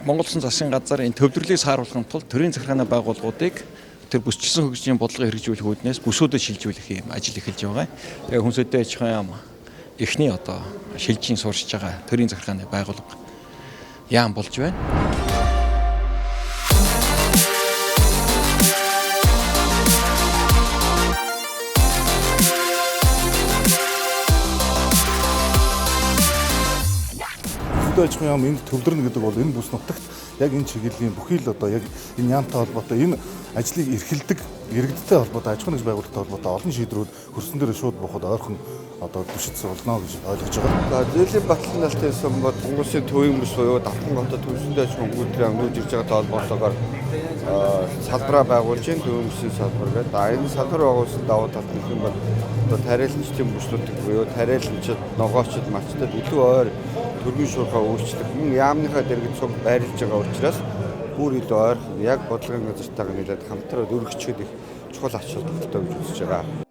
Монгол Улсын засгийн газар энэ төвлөрлийг сааруулахын тулд төрийн захиргааны байгууллагуудыг тэр бүсчилсэн хөгжлийн бодлогыг хэрэгжүүлэх үүднээс бүсүүдэд шилжүүлэх юм ажил эхэлж байгаа. Тэгээ хүнсэтэй аж ахуйн эхний шилжийн суурьшиж байгаа төрийн захиргааны байгууллага яам болж байна. Аж ахуйн энд төвлөрнө гэдэг бол энэ бүс нутагт яг энэ чиглэлийн бүхий л яг энэ яамтай холбоотой энэ ажлыг эрхэлдэг иргэдтэй холбоотой аж ахуйн нэгж байгууллагатай холбоотой олон шийдвэрүүд хөрсөн дээр шууд боход ойрхон түшиж суулна гэж ойлгож байгаа. Зээлийн батлан налтын сан бод Монголын төвийн бүс буюу Давхан хотод төвсөндөө аж ахуйн үйлдвэрийн амнууд ирж байгаатай холбоотойгоор салбараа байгуулж энэ төвийн бүсийн салбар гэдэг. Энэ салбар байгуулсан давуу тал нь юм бол тариаланчдын бүслүүдийг буюу тариаланчид, ногоочд, малчдад илүү ойр төргийн шуурхаа өөрчлөх мөн яамныхаа дэргэд цуг байрлаж байгаа учраас бүр илүү ойрхон яг бодлогын газартайгаа нийлээд хамтраад өргөчөөд их чухал ач холбогдолтой гэж үзэж байгаа.